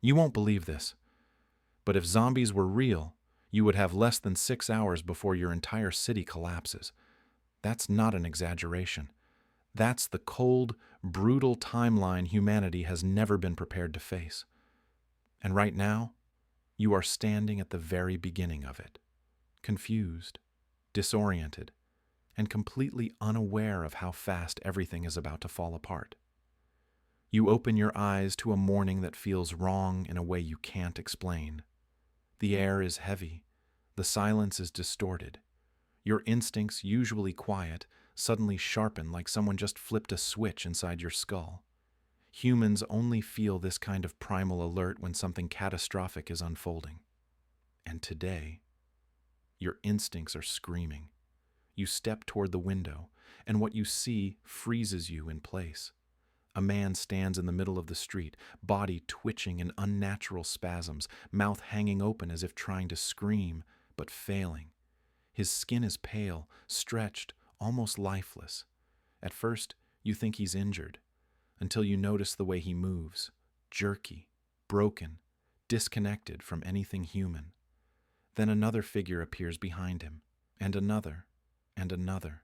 You won't believe this, but if zombies were real, you would have less than 6 hours before your entire city collapses. That's not an exaggeration. That's the cold, brutal timeline humanity has never been prepared to face. And right now, you are standing at the very beginning of it, confused, disoriented, and completely unaware of how fast everything is about to fall apart. You open your eyes to a morning that feels wrong in a way you can't explain. The air is heavy, the silence is distorted. Your instincts, usually quiet, suddenly sharpen like someone just flipped a switch inside your skull. Humans only feel this kind of primal alert when something catastrophic is unfolding. And today, your instincts are screaming. You step toward the window, and what you see freezes you in place. A man stands in the middle of the street, body twitching in unnatural spasms, mouth hanging open as if trying to scream, but failing. His skin is pale, stretched, almost lifeless. At first, you think he's injured, until you notice the way he moves, jerky, broken, disconnected from anything human. Then another figure appears behind him, and another, and another.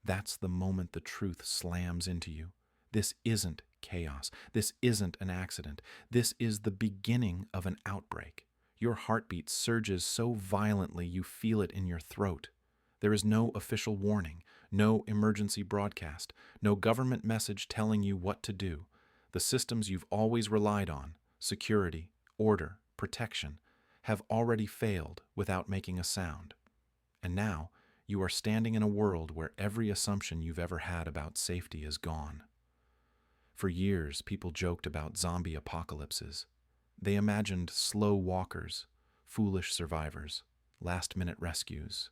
That's the moment the truth slams into you. This isn't chaos. This isn't an accident. This is the beginning of an outbreak. Your heartbeat surges so violently you feel it in your throat. There is no official warning, no emergency broadcast, no government message telling you what to do. The systems you've always relied on, security, order, protection, have already failed without making a sound. And now, you are standing in a world where every assumption you've ever had about safety is gone. For years, people joked about zombie apocalypses. They imagined slow walkers, foolish survivors, last-minute rescues.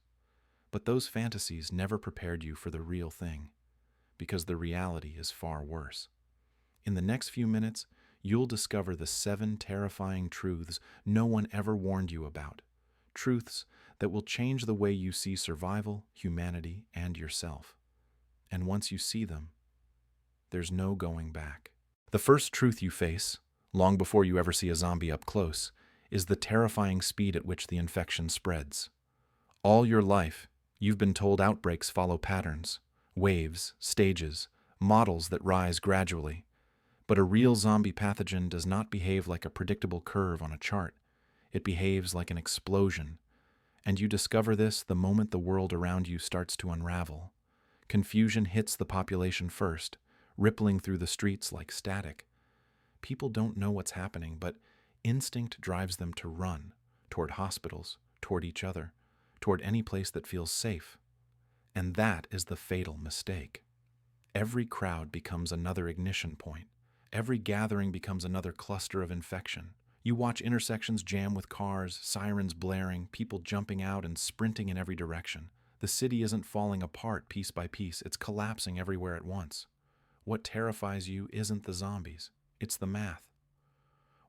But those fantasies never prepared you for the real thing, because the reality is far worse. In the next few minutes, you'll discover the 7 terrifying truths no one ever warned you about. Truths that will change the way you see survival, humanity, and yourself. And once you see them, there's no going back. The first truth you face, long before you ever see a zombie up close, is the terrifying speed at which the infection spreads. All your life, you've been told outbreaks follow patterns, waves, stages, models that rise gradually. But a real zombie pathogen does not behave like a predictable curve on a chart. It behaves like an explosion. And you discover this the moment the world around you starts to unravel. Confusion hits the population first, rippling through the streets like static. People don't know what's happening, but instinct drives them to run, toward hospitals, toward each other, toward any place that feels safe. And that is the fatal mistake. Every crowd becomes another ignition point. Every gathering becomes another cluster of infection. You watch intersections jam with cars, sirens blaring, people jumping out and sprinting in every direction. The city isn't falling apart piece by piece, it's collapsing everywhere at once. What terrifies you isn't the zombies, it's the math.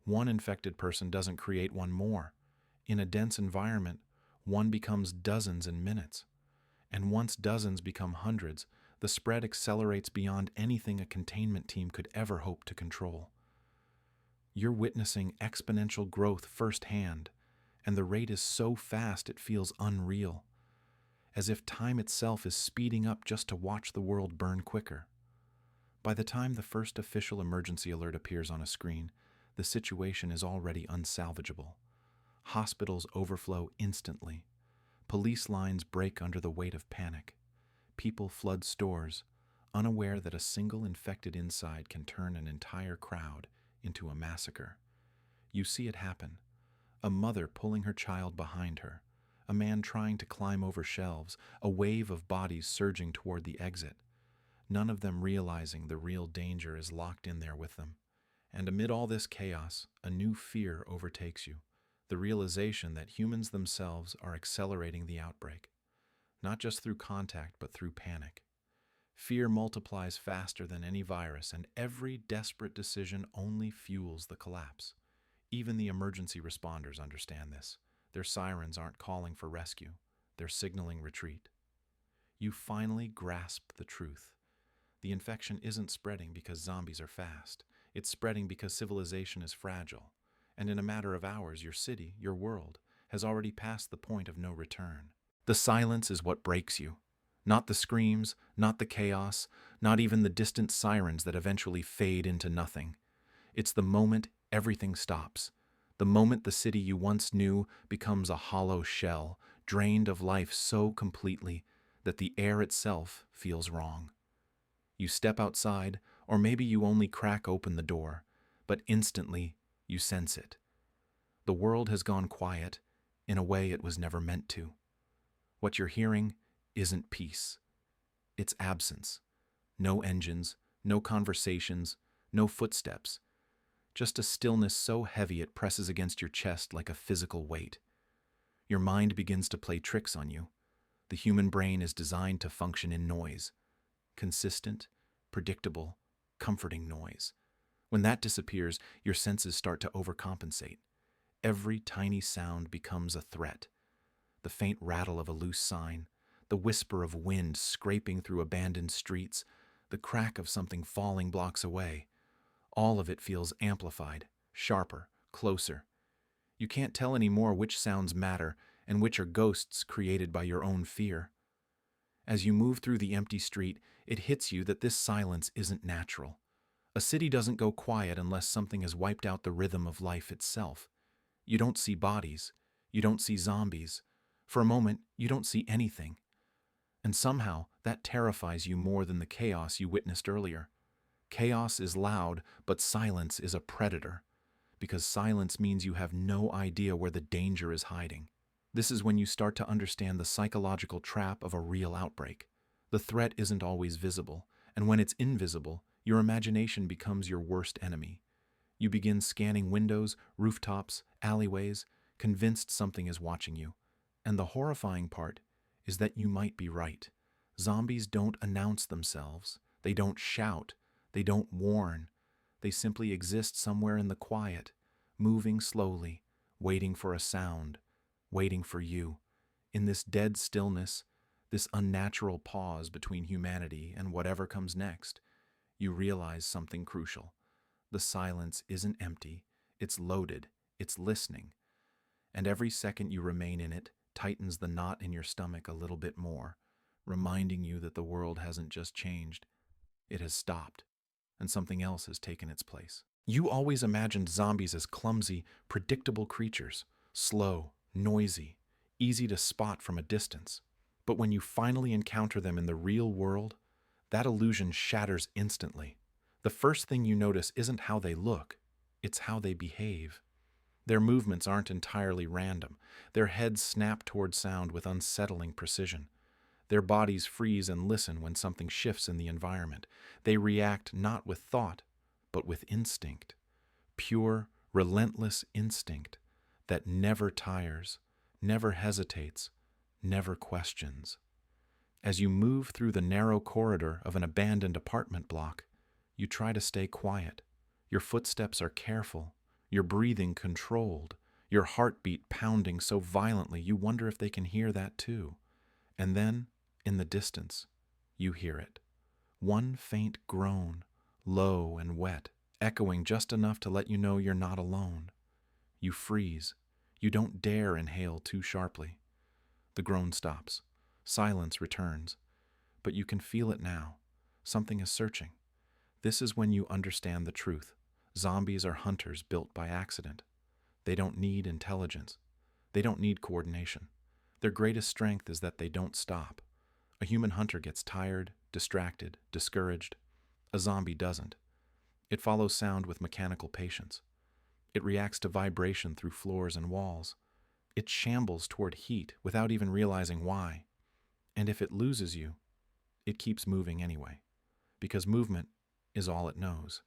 One infected person doesn't create one more. In a dense environment, one becomes dozens in minutes. And once dozens become hundreds, the spread accelerates beyond anything a containment team could ever hope to control. You're witnessing exponential growth firsthand, and the rate is so fast it feels unreal, as if time itself is speeding up just to watch the world burn quicker. By the time the first official emergency alert appears on a screen, the situation is already unsalvageable. Hospitals overflow instantly. Police lines break under the weight of panic. People flood stores, unaware that a single infected inside can turn an entire crowd into a massacre. You see it happen. A mother pulling her child behind her, a man trying to climb over shelves, a wave of bodies surging toward the exit. None of them realizing the real danger is locked in there with them. And amid all this chaos, a new fear overtakes you, the realization that humans themselves are accelerating the outbreak, not just through contact but through panic. Fear multiplies faster than any virus, and every desperate decision only fuels the collapse. Even the emergency responders understand this. Their sirens aren't calling for rescue, they're signaling retreat. You finally grasp the truth. The infection isn't spreading because zombies are fast. It's spreading because civilization is fragile. and in a matter of hours your city, your world, has already passed the point of no return. The silence is what breaks you. Not the screams, not the chaos, not even the distant sirens that eventually fade into nothing. It's the moment everything stops. The moment the city you once knew becomes a hollow shell, drained of life so completely that the air itself feels wrong. You step outside, or maybe you only crack open the door, but instantly you sense it. The world has gone quiet in a way it was never meant to. What you're hearing isn't peace. It's absence. No engines, no conversations, no footsteps. Just a stillness so heavy it presses against your chest like a physical weight. Your mind begins to play tricks on you. The human brain is designed to function in noise. Consistent, predictable, comforting noise. When that disappears, your senses start to overcompensate. Every tiny sound becomes a threat. The faint rattle of a loose sign, the whisper of wind scraping through abandoned streets, the crack of something falling blocks away. All of it feels amplified, sharper, closer. You can't tell anymore which sounds matter and which are ghosts created by your own fear. As you move through the empty street, it hits you that this silence isn't natural. A city doesn't go quiet unless something has wiped out the rhythm of life itself. You don't see bodies. You don't see zombies. For a moment, you don't see anything. And somehow, that terrifies you more than the chaos you witnessed earlier. Chaos is loud, but silence is a predator, because silence means you have no idea where the danger is hiding. This is when you start to understand the psychological trap of a real outbreak. The threat isn't always visible, and when it's invisible, your imagination becomes your worst enemy. You begin scanning windows, rooftops, alleyways, convinced something is watching you. And the horrifying part is that you might be right. Zombies don't announce themselves. They don't shout. They don't warn. They simply exist somewhere in the quiet, moving slowly, waiting for a sound, waiting for you. In this dead stillness, this unnatural pause between humanity and whatever comes next, you realize something crucial. The silence isn't empty. It's loaded. It's listening. And every second you remain in it tightens the knot in your stomach a little bit more, reminding you that the world hasn't just changed. It has stopped, and something else has taken its place. You always imagined zombies as clumsy, predictable creatures, slow, noisy, easy to spot from a distance. But when you finally encounter them in the real world, that illusion shatters instantly. The first thing you notice isn't how they look, it's how they behave. Their movements aren't entirely random. Their heads snap toward sound with unsettling precision. Their bodies freeze and listen when something shifts in the environment. They react not with thought, but with instinct. Pure, relentless instinct that never tires, never hesitates, never questions. As you move through the narrow corridor of an abandoned apartment block, you try to stay quiet. Your footsteps are careful, your breathing controlled, your heartbeat pounding so violently you wonder if they can hear that too. And then, in the distance, you hear it. One faint groan, low and wet, echoing just enough to let you know you're not alone. You freeze. You don't dare inhale too sharply. The groan stops. Silence returns. But you can feel it now. Something is searching. This is when you understand the truth. Zombies are hunters built by accident. They don't need intelligence. They don't need coordination. Their greatest strength is that they don't stop. A human hunter gets tired, distracted, discouraged. A zombie doesn't. It follows sound with mechanical patience. It reacts to vibration through floors and walls. It shambles toward heat without even realizing why. And if it loses you, it keeps moving anyway, because movement is all it knows.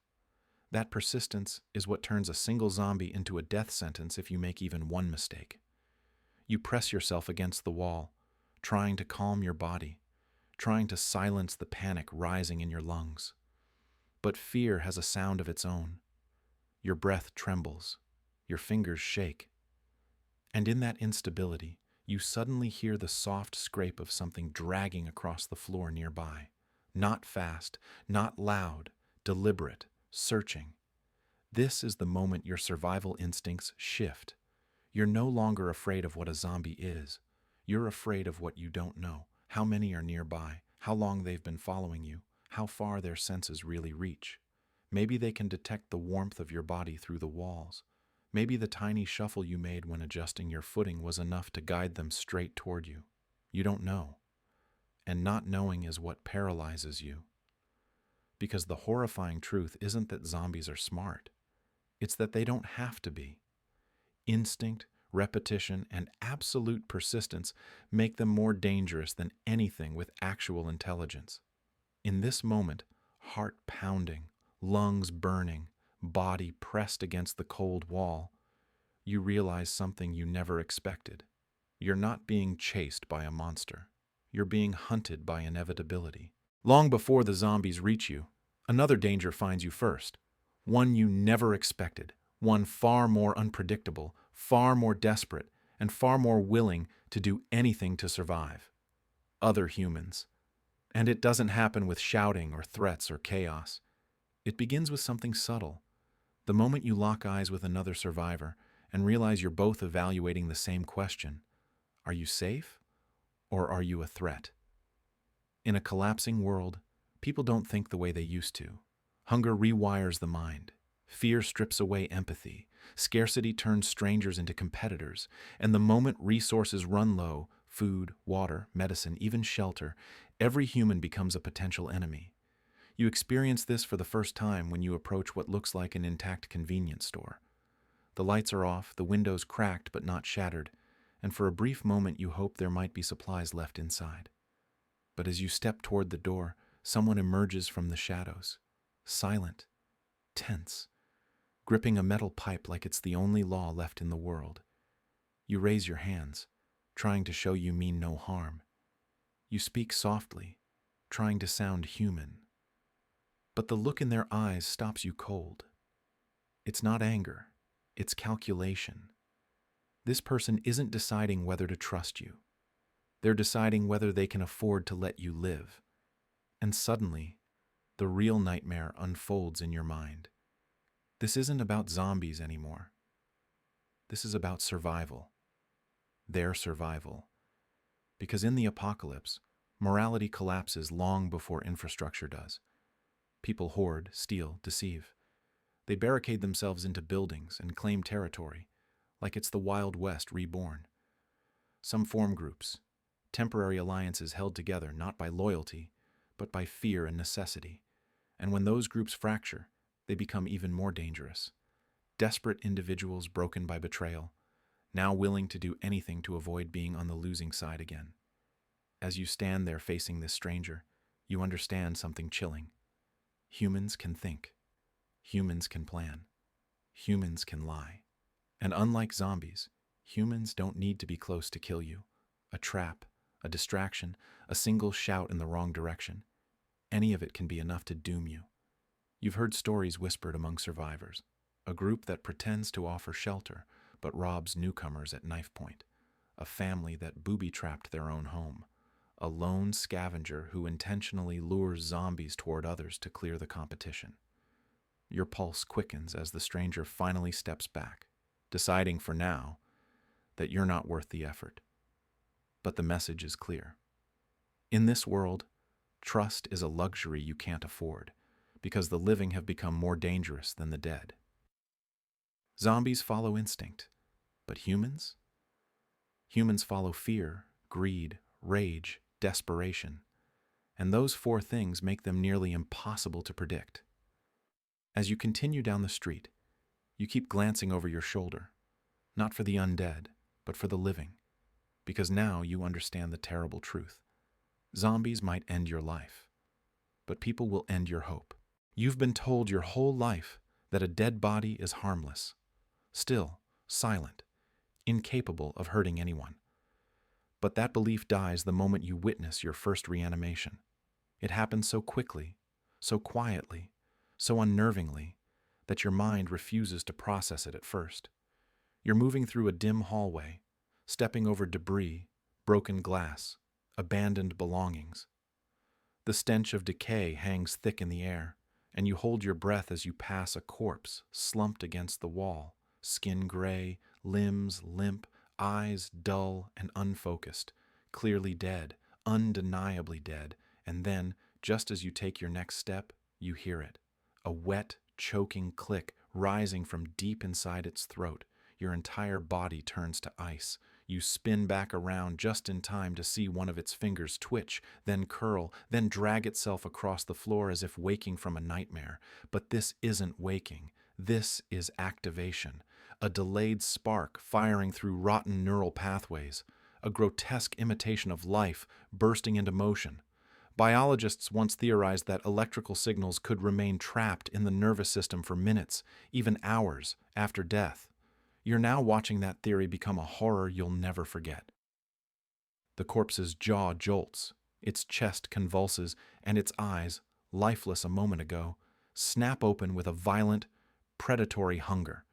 That persistence is what turns a single zombie into a death sentence if you make even one mistake. You press yourself against the wall, trying to calm your body, trying to silence the panic rising in your lungs. But fear has a sound of its own. Your breath trembles, your fingers shake. And in that instability, you suddenly hear the soft scrape of something dragging across the floor nearby. Not fast, not loud, deliberate, searching. This is the moment your survival instincts shift. You're no longer afraid of what a zombie is. You're afraid of what you don't know, how many are nearby, how long they've been following you, how far their senses really reach. Maybe they can detect the warmth of your body through the walls. Maybe the tiny shuffle you made when adjusting your footing was enough to guide them straight toward you. You don't know. And not knowing is what paralyzes you. Because the horrifying truth isn't that zombies are smart. It's that they don't have to be. Instinct, repetition, and absolute persistence make them more dangerous than anything with actual intelligence. In this moment, heart pounding, lungs burning, body pressed against the cold wall, you realize something you never expected. You're not being chased by a monster. You're being hunted by inevitability. Long before the zombies reach you, another danger finds you first. One you never expected. One far more unpredictable, far more desperate, and far more willing to do anything to survive. Other humans. And it doesn't happen with shouting or threats or chaos. It begins with something subtle. The moment you lock eyes with another survivor and realize you're both evaluating the same question. Are you safe, or are you a threat? In a collapsing world, people don't think the way they used to. Hunger rewires the mind. Fear strips away empathy. Scarcity turns strangers into competitors. And the moment resources run low, food, water, medicine, even shelter, every human becomes a potential enemy. You experience this for the first time when you approach what looks like an intact convenience store. The lights are off, the windows cracked but not shattered, and for a brief moment you hope there might be supplies left inside. But as you step toward the door, someone emerges from the shadows, silent, tense, gripping a metal pipe like it's the only law left in the world. You raise your hands, trying to show you mean no harm. You speak softly, trying to sound human. But the look in their eyes stops you cold. It's not anger, it's calculation. This person isn't deciding whether to trust you. They're deciding whether they can afford to let you live. And suddenly, the real nightmare unfolds in your mind. This isn't about zombies anymore. This is about survival. Their survival. Because in the apocalypse, morality collapses long before infrastructure does. People hoard, steal, deceive. They barricade themselves into buildings and claim territory, like it's the Wild West reborn. Some form groups, temporary alliances held together not by loyalty, but by fear and necessity. And when those groups fracture, they become even more dangerous. Desperate individuals broken by betrayal, now willing to do anything to avoid being on the losing side again. As you stand there facing this stranger, you understand something chilling. Humans can think. Humans can plan. Humans can lie. And unlike zombies, humans don't need to be close to kill you. A trap, a distraction, a single shout in the wrong direction. Any of it can be enough to doom you. You've heard stories whispered among survivors. A group that pretends to offer shelter, but robs newcomers at knife point. A family that booby-trapped their own home. A lone scavenger who intentionally lures zombies toward others to clear the competition. Your pulse quickens as the stranger finally steps back, deciding for now that you're not worth the effort. But the message is clear. In this world, trust is a luxury you can't afford, because the living have become more dangerous than the dead. Zombies follow instinct, but humans? Humans follow fear, greed, rage, desperation, and those four things make them nearly impossible to predict. As you continue down the street, you keep glancing over your shoulder, not for the undead, but for the living, because now you understand the terrible truth. Zombies might end your life, but people will end your hope. You've been told your whole life that a dead body is harmless, still, silent, incapable of hurting anyone. But that belief dies the moment you witness your first reanimation. It happens so quickly, so quietly, so unnervingly, that your mind refuses to process it at first. You're moving through a dim hallway, stepping over debris, broken glass, abandoned belongings. The stench of decay hangs thick in the air, and you hold your breath as you pass a corpse slumped against the wall, skin gray, limbs limp, eyes dull and unfocused, clearly dead, undeniably dead, and then, just as you take your next step, you hear it. A wet, choking click rising from deep inside its throat. Your entire body turns to ice. You spin back around just in time to see one of its fingers twitch, then curl, then drag itself across the floor as if waking from a nightmare. But this isn't waking. This is activation. A delayed spark firing through rotten neural pathways. A grotesque imitation of life bursting into motion. Biologists once theorized that electrical signals could remain trapped in the nervous system for minutes, even hours, after death. You're now watching that theory become a horror you'll never forget. The corpse's jaw jolts, its chest convulses, and its eyes, lifeless a moment ago, snap open with a violent, predatory hunger.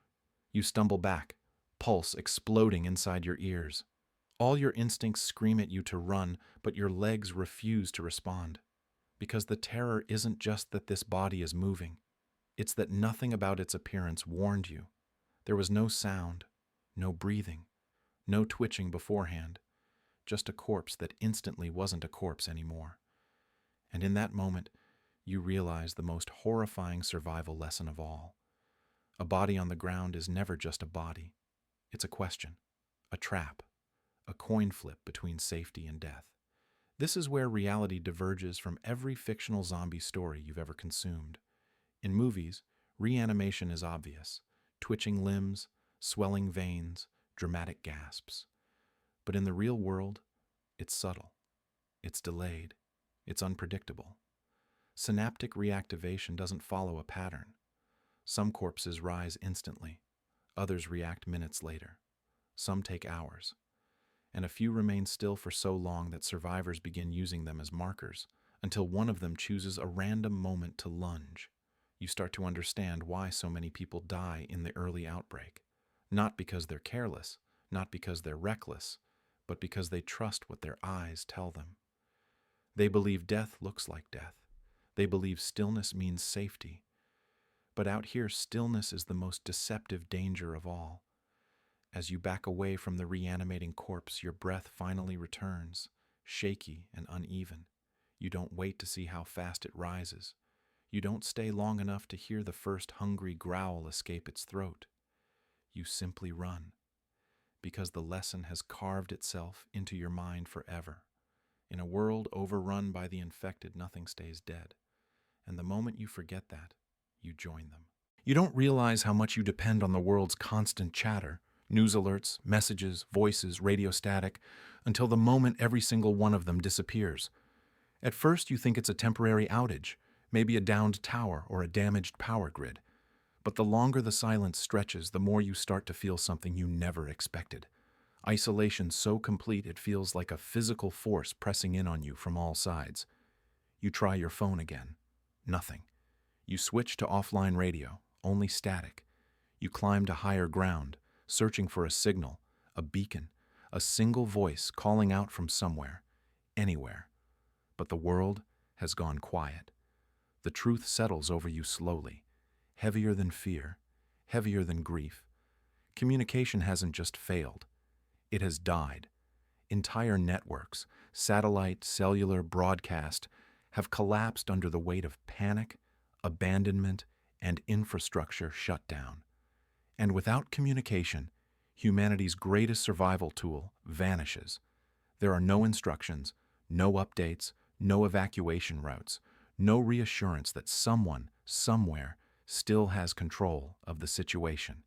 You stumble back, pulse exploding inside your ears. All your instincts scream at you to run, but your legs refuse to respond. Because the terror isn't just that this body is moving. It's that nothing about its appearance warned you. There was no sound, no breathing, no twitching beforehand, just a corpse that instantly wasn't a corpse anymore. And in that moment, you realize the most horrifying survival lesson of all. A body on the ground is never just a body. It's a question, a trap, a coin flip between safety and death. This is where reality diverges from every fictional zombie story you've ever consumed. In movies, reanimation is obvious. Twitching limbs, swelling veins, dramatic gasps. But in the real world, it's subtle. It's delayed. It's unpredictable. Synaptic reactivation doesn't follow a pattern. Some corpses rise instantly. Others react minutes later. Some take hours. And a few remain still for so long that survivors begin using them as markers, until one of them chooses a random moment to lunge. You start to understand why so many people die in the early outbreak. Not because they're careless, not because they're reckless, but because they trust what their eyes tell them. They believe death looks like death. They believe stillness means safety. But out here, stillness is the most deceptive danger of all. As you back away from the reanimating corpse, your breath finally returns, shaky and uneven. You don't wait to see how fast it rises. You don't stay long enough to hear the first hungry growl escape its throat. You simply run, because the lesson has carved itself into your mind forever. In a world overrun by the infected, nothing stays dead. And the moment you forget that, you join them. You don't realize how much you depend on the world's constant chatter, news alerts, messages, voices, radio static, until the moment every single one of them disappears. At first, you think it's a temporary outage, maybe a downed tower or a damaged power grid. But the longer the silence stretches, the more you start to feel something you never expected. Isolation so complete it feels like a physical force pressing in on you from all sides. You try your phone again. Nothing. You switch to offline radio, only static. You climb to higher ground, searching for a signal, a beacon, a single voice calling out from somewhere, anywhere. But the world has gone quiet. The truth settles over you slowly, heavier than fear, heavier than grief. Communication hasn't just failed. It has died. Entire networks, satellite, cellular, broadcast, have collapsed under the weight of panic, abandonment, and infrastructure shut down. And without communication, humanity's greatest survival tool vanishes. There are no instructions, no updates, no evacuation routes, no reassurance that someone, somewhere, still has control of the situation.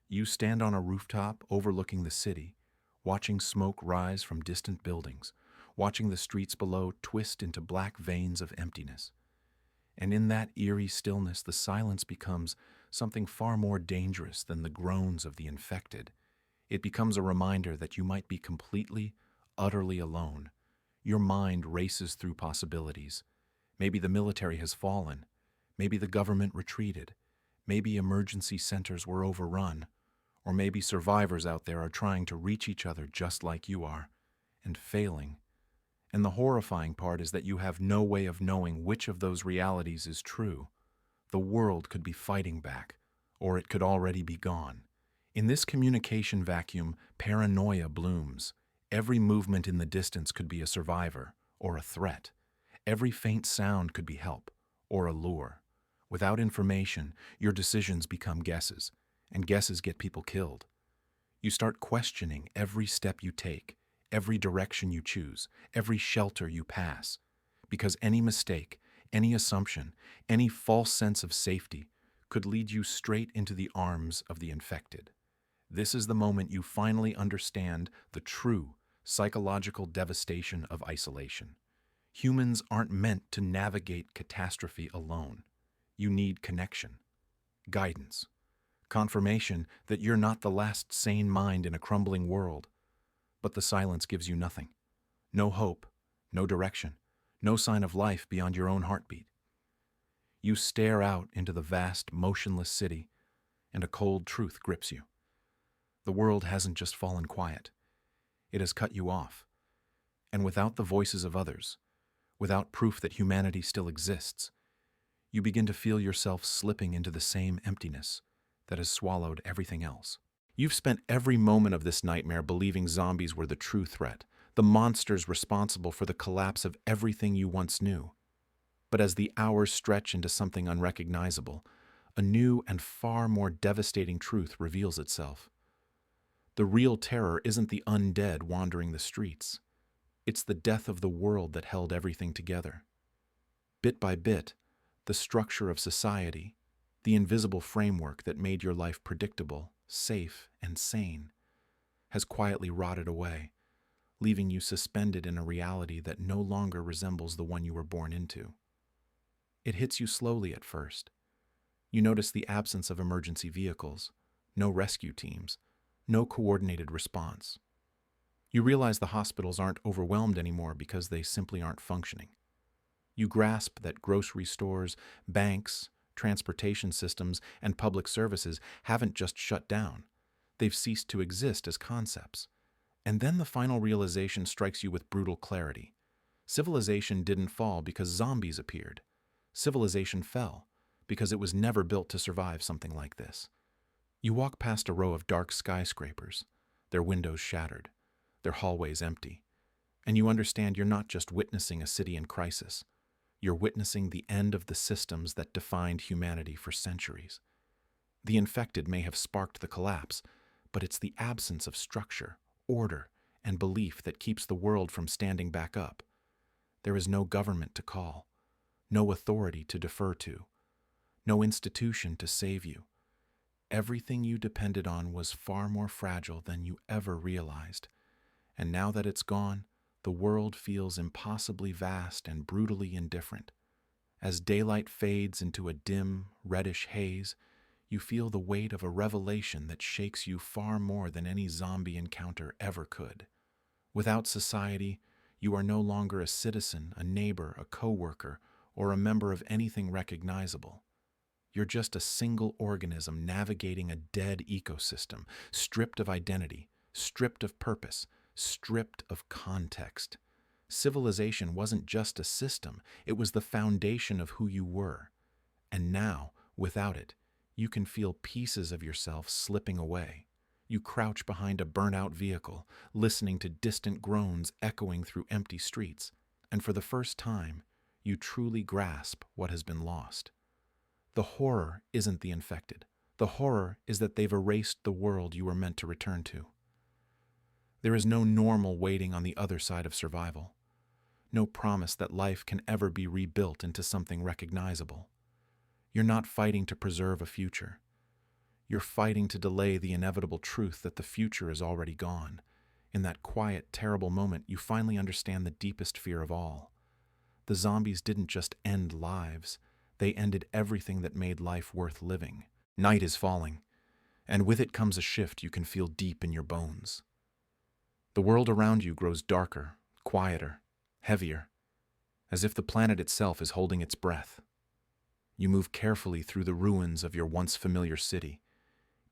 You stand on a rooftop overlooking the city, watching smoke rise from distant buildings, watching the streets below twist into black veins of emptiness. And in that eerie stillness, the silence becomes something far more dangerous than the groans of the infected. It becomes a reminder that you might be completely, utterly alone. Your mind races through possibilities. Maybe the military has fallen. Maybe the government retreated. Maybe emergency centers were overrun. Or maybe survivors out there are trying to reach each other just like you are, and failing. And the horrifying part is that you have no way of knowing which of those realities is true. The world could be fighting back, or it could already be gone. In this communication vacuum, paranoia blooms. Every movement in the distance could be a survivor or a threat. Every faint sound could be help or a lure. Without information, your decisions become guesses, and guesses get people killed. You start questioning every step you take, every direction you choose, every shelter you pass, because any mistake, any assumption, any false sense of safety could lead you straight into the arms of the infected. This is the moment you finally understand the true psychological devastation of isolation. Humans aren't meant to navigate catastrophe alone. You need connection, guidance, confirmation that you're not the last sane mind in a crumbling world. But the silence gives you nothing. No hope, no direction, no sign of life beyond your own heartbeat. You stare out into the vast, motionless city, and a cold truth grips you. The world hasn't just fallen quiet. It has cut you off. And without the voices of others, without proof that humanity still exists, you begin to feel yourself slipping into the same emptiness that has swallowed everything else. You've spent every moment of this nightmare believing zombies were the true threat, the monsters responsible for the collapse of everything you once knew. But as the hours stretch into something unrecognizable, a new and far more devastating truth reveals itself. The real terror isn't the undead wandering the streets. It's the death of the world that held everything together. Bit by bit, the structure of society, the invisible framework that made your life predictable, safe, and sane, has quietly rotted away, leaving you suspended in a reality that no longer resembles the one you were born into. It hits you slowly at first. You notice the absence of emergency vehicles, no rescue teams, no coordinated response. You realize the hospitals aren't overwhelmed anymore because they simply aren't functioning. You grasp that grocery stores, banks, transportation systems, and public services haven't just shut down. They've ceased to exist as concepts. And then the final realization strikes you with brutal clarity. Civilization didn't fall because zombies appeared. Civilization fell because it was never built to survive something like this. You walk past a row of dark skyscrapers, their windows shattered, their hallways empty, and you understand you're not just witnessing a city in crisis. You're witnessing the end of the systems that defined humanity for centuries. The infected may have sparked the collapse, but it's the absence of structure, order, and belief that keeps the world from standing back up. There is no government to call, no authority to defer to, no institution to save you. Everything you depended on was far more fragile than you ever realized. And now that it's gone, the world feels impossibly vast and brutally indifferent. As daylight fades into a dim, reddish haze, you feel the weight of a revelation that shakes you far more than any zombie encounter ever could. Without society, you are no longer a citizen, a neighbor, a coworker, or a member of anything recognizable. You're just a single organism navigating a dead ecosystem, stripped of identity, stripped of purpose, stripped of context. Civilization wasn't just a system, it was the foundation of who you were. And now, without it, you can feel pieces of yourself slipping away. You crouch behind a burnt-out vehicle, listening to distant groans echoing through empty streets, and for the first time, you truly grasp what has been lost. The horror isn't the infected. The horror is that they've erased the world you were meant to return to. There is no normal waiting on the other side of survival. No promise that life can ever be rebuilt into something recognizable. You're not fighting to preserve a future. You're fighting to delay the inevitable truth that the future is already gone. In that quiet, terrible moment, you finally understand the deepest fear of all. The zombies didn't just end lives. They ended everything that made life worth living. Night is falling, and with it comes a shift you can feel deep in your bones. The world around you grows darker, quieter, heavier, as if the planet itself is holding its breath. You move carefully through the ruins of your once familiar city,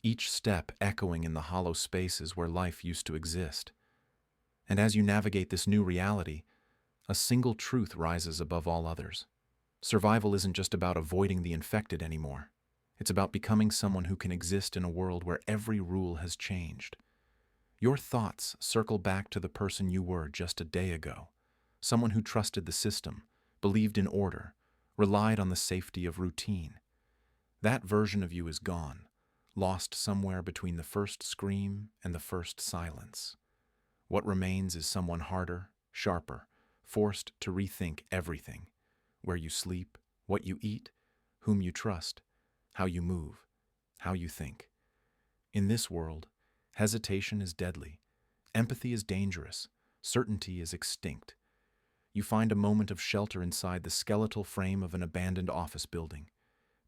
each step echoing in the hollow spaces where life used to exist. And as you navigate this new reality, a single truth rises above all others. Survival isn't just about avoiding the infected anymore. It's about becoming someone who can exist in a world where every rule has changed. Your thoughts circle back to the person you were just a day ago, someone who trusted the system, believed in order, relied on the safety of routine. That version of you is gone, lost somewhere between the first scream and the first silence. What remains is someone harder, sharper, forced to rethink everything: where you sleep, what you eat, whom you trust, how you move, how you think. In this world, hesitation is deadly, empathy is dangerous, certainty is extinct. You find a moment of shelter inside the skeletal frame of an abandoned office building.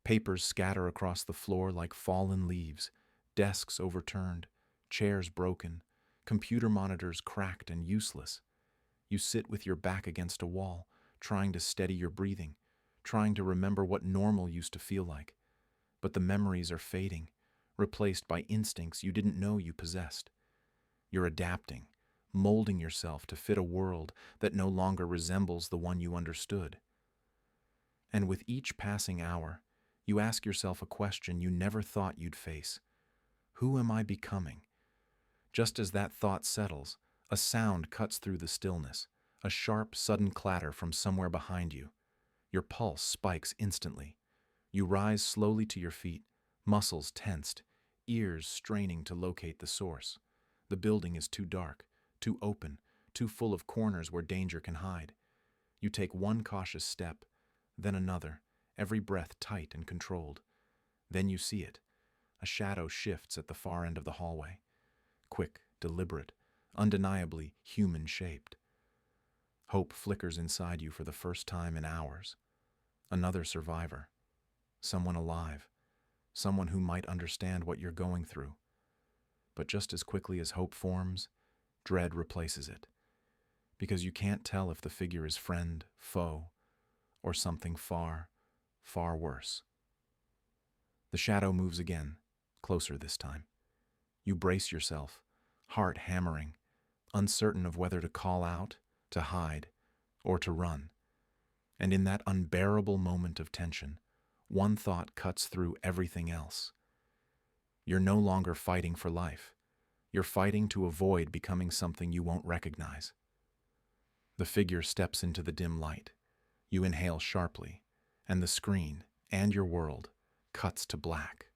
Papers scatter across the floor like fallen leaves, desks overturned, chairs broken, computer monitors cracked and useless. You sit with your back against a wall, trying to steady your breathing, trying to remember what normal used to feel like. But the memories are fading, replaced by instincts you didn't know you possessed. You're adapting, molding yourself to fit a world that no longer resembles the one you understood. And with each passing hour, you ask yourself a question you never thought you'd face. Who am I becoming? Just as that thought settles, a sound cuts through the stillness, a sharp, sudden clatter from somewhere behind you. Your pulse spikes instantly. You rise slowly to your feet, muscles tensed, ears straining to locate the source. The building is too dark, too open, too full of corners where danger can hide. You take one cautious step, then another, every breath tight and controlled. Then you see it. A shadow shifts at the far end of the hallway. Quick, deliberate, undeniably human-shaped. Hope flickers inside you for the first time in hours. Another survivor. Someone alive. Someone who might understand what you're going through. But just as quickly as hope forms, dread replaces it. Because you can't tell if the figure is friend, foe, or something far, far worse. The shadow moves again, closer this time. You brace yourself, heart hammering, uncertain of whether to call out, to hide, or to run. And in that unbearable moment of tension, one thought cuts through everything else. You're no longer fighting for life. You're fighting to avoid becoming something you won't recognize. The figure steps into the dim light. You inhale sharply, and the screen, and your world, cuts to black.